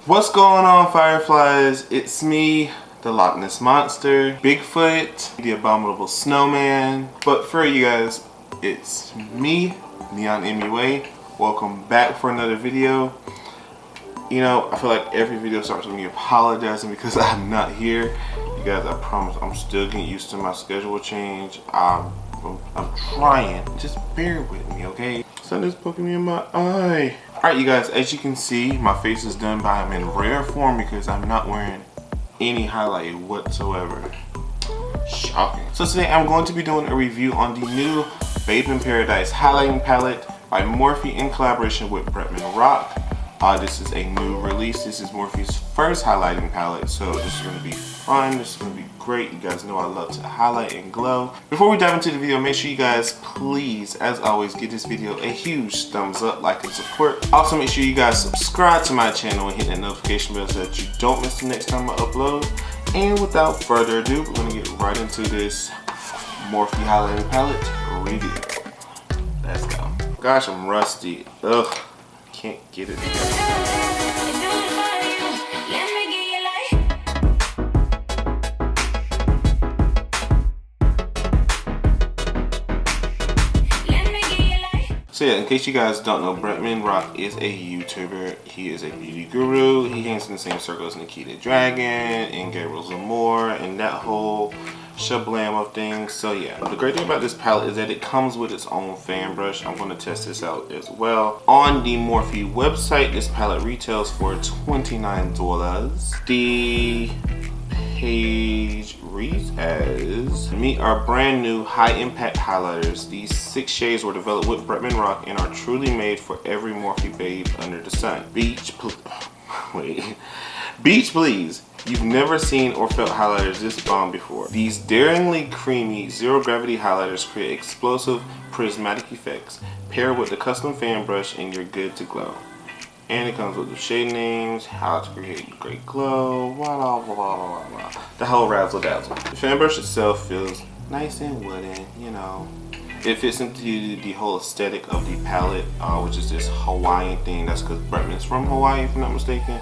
What's going on, Fireflies? It's me, the Loch Ness Monster, Bigfoot, the Abominable Snowman. But for you guys, it's me, NeonMUA. Welcome back for another video. You know, I feel like every video starts with me apologizing because I'm not here. You guys, I promise I'm still getting used to my schedule change. I'm trying. Just bear with me, okay? Sun is poking me in my eye. Alright, you guys, as you can see, my face is done, but I'm in rare form because I'm not wearing any highlight whatsoever. Shocking. So today I'm going to be doing a review on the new Babe in Paradise highlighting palette by Morphe in collaboration with Bretman Rock. This is a new release. This is Morphe's first highlighting palette, so this is going to be fun. This is going to be great. You guys know I love to highlight and glow. Before we dive into the video, make sure you guys, please, as always, give this video a huge thumbs up, like, and support. Also, make sure you guys subscribe to my channel and hit that notification bell so that you don't miss the next time I upload. And without further ado, we're going to get right into this Morphe highlighting palette review. Let's go. Gosh, I'm rusty. Ugh. Can't get it together. So yeah, in case you guys don't know, Bretman Rock is a YouTuber. He is a beauty guru. He hangs in the same circle as Nikita Dragon and Gabriel Zamore and that whole shablam of things. So yeah, the great thing about this palette is that it comes with its own fan brush. I'm going to test this out as well. On the Morphe website, this palette retails for $29. The page reads as, meet our brand new high impact highlighters. These 6 shades were developed with Bretman Rock and are truly made for every Morphe babe under the sun. Beach please. You've never seen or felt highlighters this bomb before. These daringly creamy zero gravity highlighters create explosive prismatic effects. Pair with the custom fan brush and you're good to glow. And it comes with the shade names, how to create great glow, blah blah blah blah blah. The whole razzle dazzle. The fan brush itself feels nice and wooden, you know. It fits into the whole aesthetic of the palette, which is this Hawaiian thing. That's because Bretman's from Hawaii, if I'm not mistaken.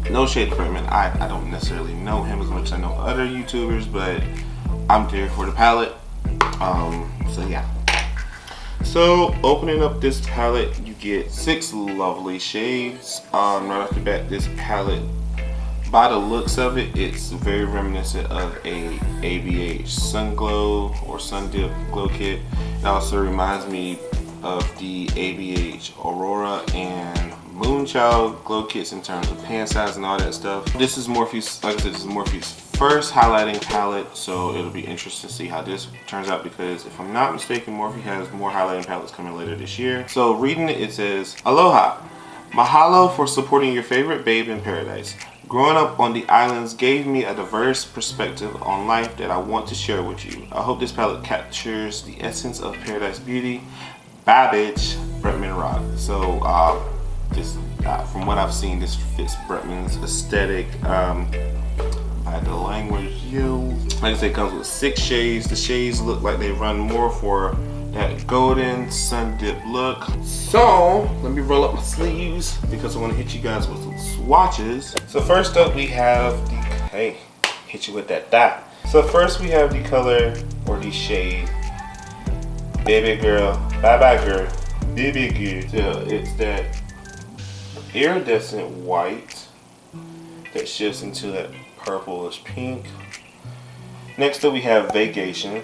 No shade to Bretman. I don't necessarily know him as much as I know other YouTubers, but I'm there for the palette. So yeah. So opening up this palette, you get 6 lovely shades. Right off the bat, this palette, by the looks of it, it's very reminiscent of a ABH Sun Glow or Sun Dip Glow Kit. It also reminds me of the ABH Aurora and Moonchild glow kits in terms of pan size and all that stuff. This is Morphe's, like I said, this is Morphe's first highlighting palette, so it'll be interesting to see how this turns out because if I'm not mistaken, Morphe has more highlighting palettes coming later this year. So reading it, it says, Aloha, mahalo for supporting your favorite babe in paradise. Growing up on the islands gave me a diverse perspective on life that I want to share with you. I hope this palette captures the essence of paradise beauty. Bye bitch, Bretman Rock. So this, from what I've seen, this fits Bretman's aesthetic. By the language used, like I said, it comes with 6 shades. The shades look like they run more for that golden sun dip look. So let me roll up my sleeves because I want to hit you guys with some swatches. So first up we have the, hey, hit you with that dot. So first we have the color or the shade Baby Girl, Bye Bye Girl, Baby Girl. So it's that iridescent white that shifts into that purplish pink. Next up we have Vacation.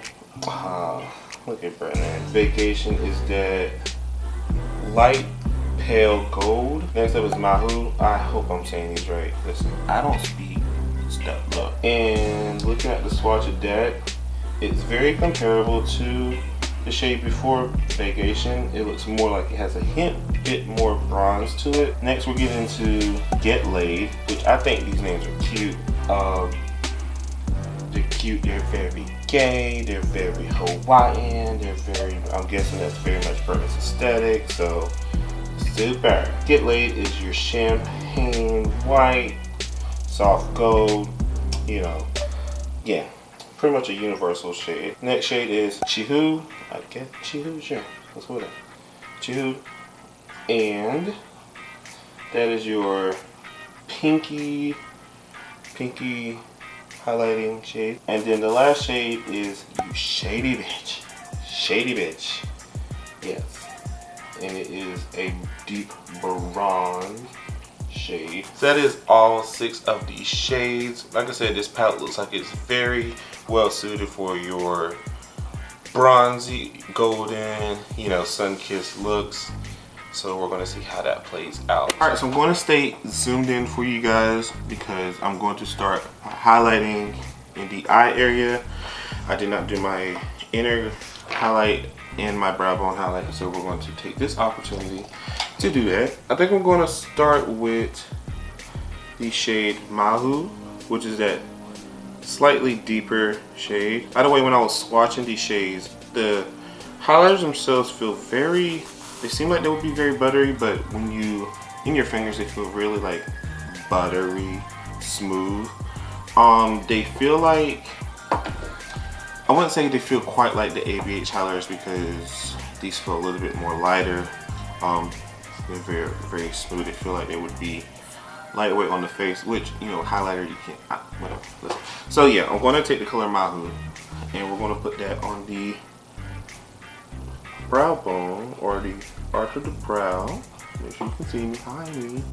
Look at Bretman. Vacation is that light pale gold. Next up is Mahu. I hope I'm saying these right. Listen, I don't speak stuff up. And looking at the swatch of that, it's very comparable to the shade before Vacation. It looks more like it has a bit more bronze to it. Next we're getting into Get Laid, which I think these names are cute. They're cute, they're very gay, they're very Hawaiian, they're very, I'm guessing that's very much Bretman's aesthetic, so super. Get Laid is your champagne white, soft gold, you know, yeah. Pretty much a universal shade. Next shade is Chihu. I guess Chihu, sure. Let's go with it. Chihu. And That is your pinky highlighting shade. And then the last shade is you shady bitch. Shady bitch. Yes. And it is a deep bronze shade. So that is all 6 of these shades. Like I said, this palette looks like it's very well suited for your bronzy, golden, you know, sun-kissed looks. So we're gonna see how that plays out. All right, so I'm going to stay zoomed in for you guys because I'm going to start highlighting in the eye area. I did not do my inner highlight and my brow bone highlight, so we're going to take this opportunity to do that. I think I'm going to start with the shade Mahu, which is that slightly deeper shade. By the way, when I was swatching these shades, the highlighters themselves feel very, they seem like they would be very buttery, but when you, in your fingers, they feel really like buttery smooth. They feel like, I wouldn't say they feel quite like the ABH highlighters because these feel a little bit more lighter. They're very, very smooth. They feel like they would be lightweight on the face, which, you know, highlighter, you can't, whatever. So yeah, I'm going to take the color Mahu and we're going to put that on the brow bone, or the arch of the brow. Make sure you can see me behind me.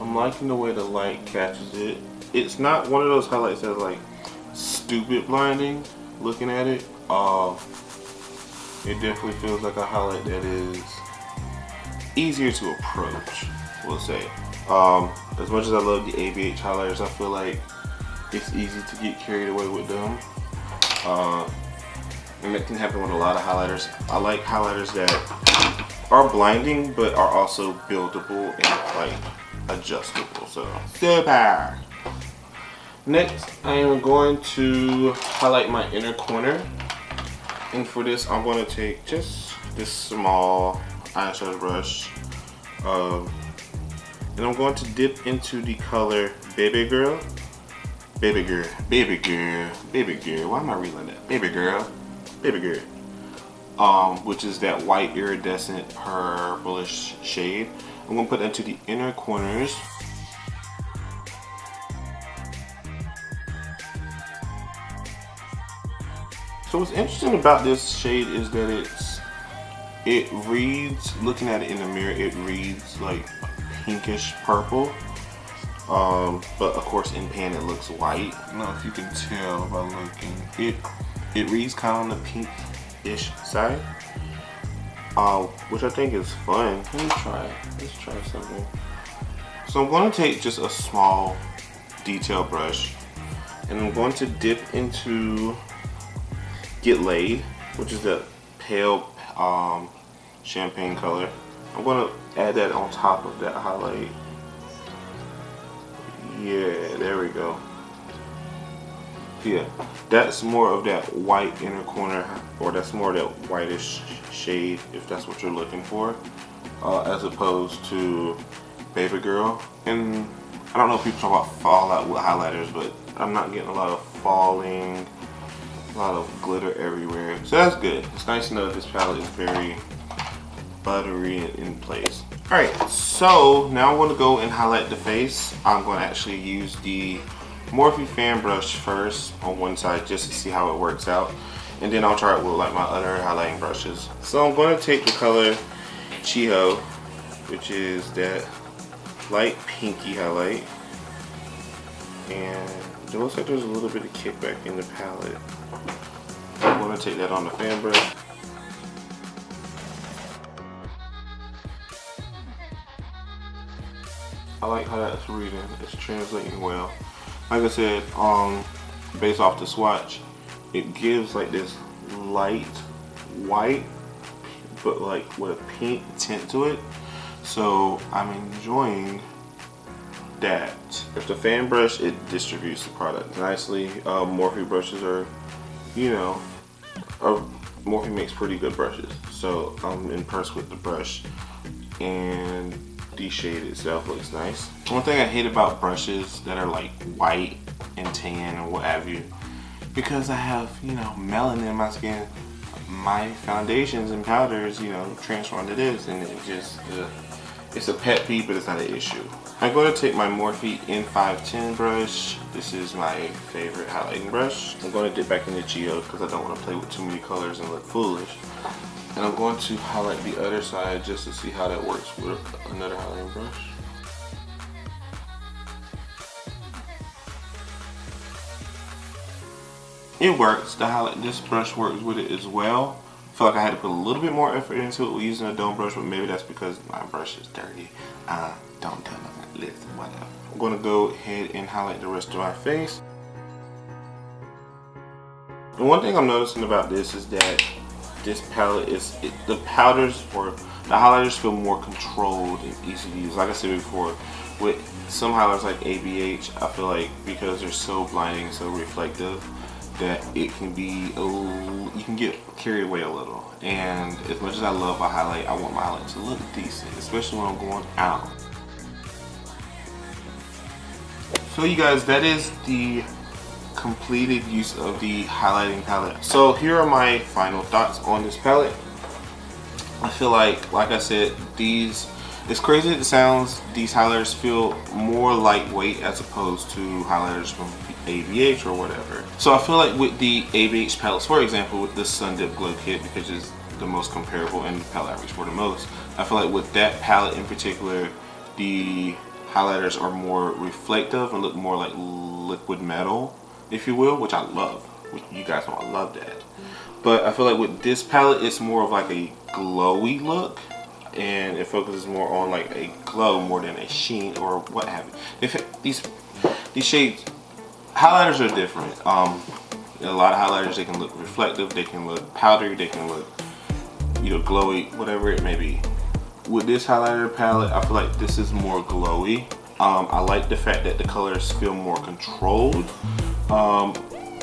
I'm liking the way the light catches it. It's not one of those highlights that's like stupid blinding looking at it. It definitely feels like a highlight that is easier to approach, we'll say. As much as I love the ABH highlighters, I feel like it's easy to get carried away with them. And that can happen with a lot of highlighters. I like highlighters that are blinding but are also buildable and like adjustable. So super. Next, I am going to highlight my inner corner, and for this I'm going to take just this small eyeshadow brush, and I'm going to dip into the color Baby Girl. Baby Girl, Baby Girl, Baby Girl. Why am I reading that? Baby Girl, Baby Girl. Which is that white iridescent purplish shade. I'm going to put that into the inner corners. So what's interesting about this shade is that it reads, looking at it in the mirror, it reads like pinkish purple. But of course in pan it looks white. I don't know if you can tell by looking. It reads kind of on the pinkish side. Which I think is fun. Let me try. Let's try something. So I'm going to take just a small detail brush and I'm going to dip into Get Laid, which is the pale champagne color. I'm going to add that on top of that highlight. Yeah, there we go. Yeah, that's more of that white inner corner, or that's more of that whitish shade if that's what you're looking for, as opposed to Baby Girl. And I don't know if people talk about fallout with highlighters, but I'm not getting a lot of falling, a lot of glitter everywhere, so that's good. It's nice to know that this palette is very buttery and in place. Alright, so now I'm going to go and highlight the face. I'm going to actually use the Morphe fan brush first on one side just to see how it works out, and then I'll try it with like my other highlighting brushes. So I'm going to take the color Chiho, which is that light pinky highlight, and it looks like there's a little bit of kickback in the palette. I'm going to take that on the fan brush. I like how that's reading, it's translating well. Like I said, based off the swatch, it gives like this light white, but like with a pink tint to it. So I'm enjoying that. If the fan brush, it distributes the product nicely. Morphe brushes are, you know, Morphe makes pretty good brushes. So I'm impressed with the brush, and the shade itself looks nice. One thing I hate about brushes that are like white and tan or what have you because I have, you know, melanin in my skin, my foundations and powders, you know, transfer onto this, and it just, it's a pet peeve, but it's not an issue. I'm going to take my Morphe N510 brush. This is my favorite highlighting brush. I'm going to dip back into Geo because I don't want to play with too many colors and look foolish. And I'm going to highlight the other side just to see how that works with another highlighting brush. It works. This brush works with it as well. I feel like I had to put a little bit more effort into it with using a dome brush, but maybe that's because my brush is dirty. Don't tell me. Listen, whatever. I'm going to go ahead and highlight the rest of my face. The one thing I'm noticing about this is that this palette is, the powders or the highlighters feel more controlled and easy to use. Like I said before, with some highlighters like ABH, I feel like because they're so blinding, so reflective, that it can be, you can get carried away a little. And as much as I love a highlight, I want my highlight to look decent, especially when I'm going out. So you guys, that is the completed use of the highlighting palette. So here are my final thoughts on this palette. I feel like I said, these, as crazy as it sounds, these highlighters feel more lightweight as opposed to highlighters from ABH or whatever. So I feel like with the ABH palettes, for example, with this Sun Dip Glow Kit, because it's the most comparable and the palette I reach for the most, I feel like with that palette in particular, the highlighters are more reflective and look more like liquid metal, if you will, which I love. You guys know I love that. But I feel like with this palette, it's more of like a glowy look, and it focuses more on like a glow more than a sheen or what have you. These shades, highlighters are different. A lot of highlighters, they can look reflective, they can look powdery, they can look, you know, glowy, whatever it may be. With this highlighter palette, I feel like this is more glowy. I like the fact that the colors feel more controlled,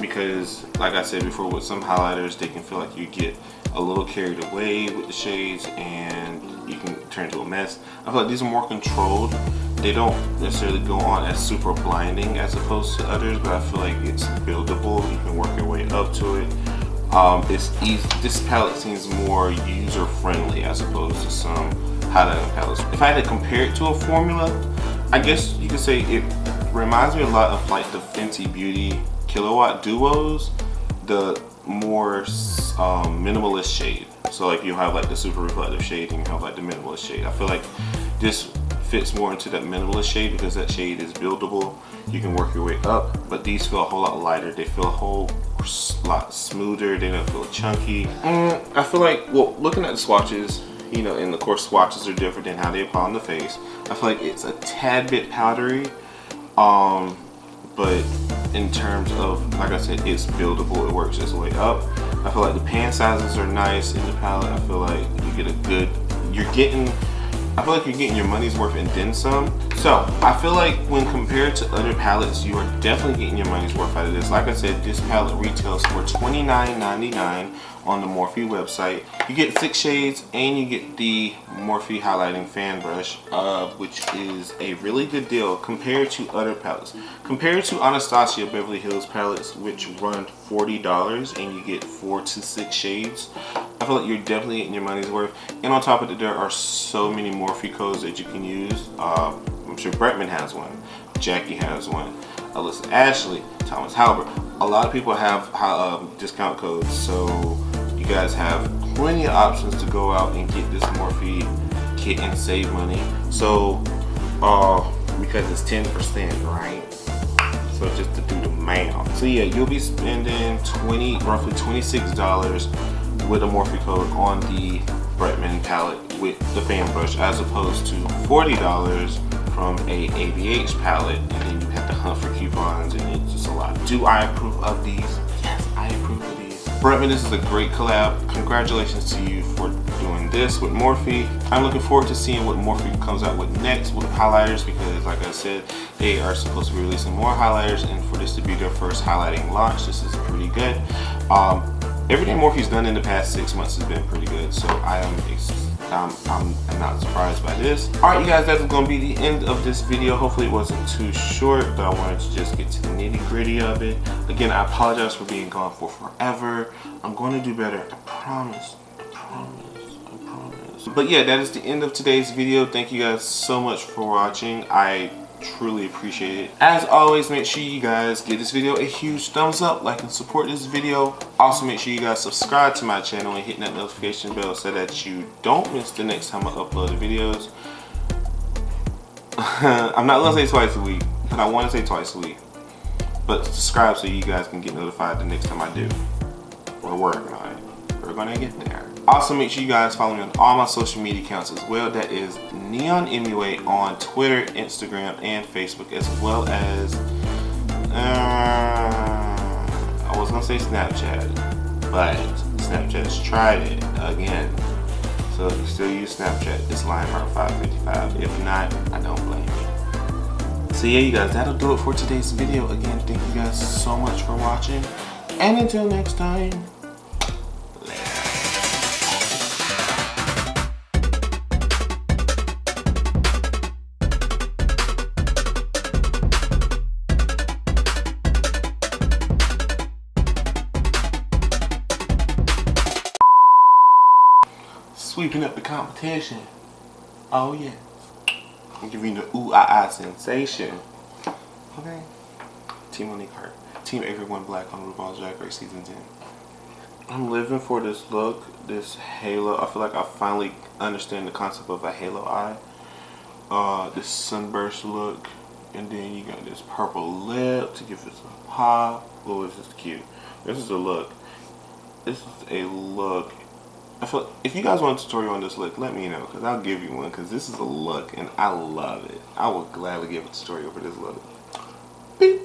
because like I said before, with some highlighters, they can feel like you get a little carried away with the shades and you can turn into a mess. I feel like these are more controlled. They don't necessarily go on as super blinding as opposed to others, but I feel like it's buildable. You can work your way up to it. It's easy. This palette seems more user friendly as opposed to some highlighting palettes. If I had to compare it to a formula, I guess you could say it reminds me a lot of like the Fenty Beauty Kilowatt Duos, the more minimalist shade. So like you have like the super reflective shade and you have like the minimalist shade. I feel like this fits more into that minimalist shade because that shade is buildable. You can work your way up, but these feel a whole lot lighter. They feel a whole lot smoother. They don't feel chunky. I feel like, well, looking at the swatches, you know, and of course swatches are different than how they apply on the face. I feel like it's a tad bit powdery, but in terms of, like I said, it's buildable. It works its way up. I feel like the pan sizes are nice in the palette. I feel like you get a good, I feel like you're getting your money's worth and then some. So I feel like when compared to other palettes, you are definitely getting your money's worth out of this. Like I said, this palette retails for $29.99 on the Morphe website. You get 6 shades and you get the Morphe highlighting fan brush, which is a really good deal compared to other palettes. Compared to Anastasia Beverly Hills palettes, which run $40 and you get 4 to 6 shades. I feel like you're definitely getting your money's worth. And on top of it, there are so many Morphe codes that you can use. I'm sure Bretman has one, Jackie has one, Alyssa Ashley, Thomas Halbert. A lot of people have discount codes, so you guys have plenty of options to go out and get this Morphe kit and save money. So because it's 10%, right? So just to do the math. So yeah, you'll be spending roughly $26 with a Morphe code on the Bretman palette with the fan brush, as opposed to $40 from a ABH palette, and then you have to hunt for coupons, and it's just a lot. Do I approve of these? Yes, I approve of these. Bretman, this is a great collab. Congratulations to you for doing this with Morphe. I'm looking forward to seeing what Morphe comes out with next with highlighters, because like I said, they are supposed to be releasing more highlighters, and for this to be their first highlighting launch, this is pretty good. Everything Morphe's done in the past 6 months has been pretty good, so I I'm not surprised by this. Alright, you guys, that's going to be the end of this video. Hopefully it wasn't too short, but I wanted to just get to the nitty gritty of it. Again, I apologize for being gone for forever. I'm going to do better. I promise. I promise. I promise. But yeah, that is the end of today's video. Thank you guys so much for watching. I truly appreciate it. As always, make sure you guys give this video a huge thumbs up, like and support this video. Also, make sure you guys subscribe to my channel and hit that notification bell so that you don't miss the next time I upload the videos. I'm not gonna say twice a week, but I want to say twice a week. But subscribe so you guys can get notified the next time I do. We're working on it. We're gonna get there. Also, make sure you guys follow me on all my social media accounts as well. That is NeonMUA on Twitter, Instagram, and Facebook, as well as I was gonna say Snapchat, but Snapchat's tried it again. So if you still use Snapchat, it's LionHeart555. If not, I don't blame you. So yeah, you guys, that'll do it for today's video. Again, thank you guys so much for watching, and until next time. Sweeping up the competition. Oh yeah. I'm giving you the ooh ah ah sensation. Okay. Team Monique Hart. Team Everyone Black on RuPaul's Drag Race Season 10. I'm living for this look, this halo. I feel like I finally understand the concept of a halo eye. This sunburst look. And then you got this purple lip to give it some pop. Oh, this is cute. This is a look. This is a look. I feel, if you guys want a tutorial on this look, let me know, because I'll give you one, because this is a look and I love it. I will gladly give a tutorial for this look. Beep.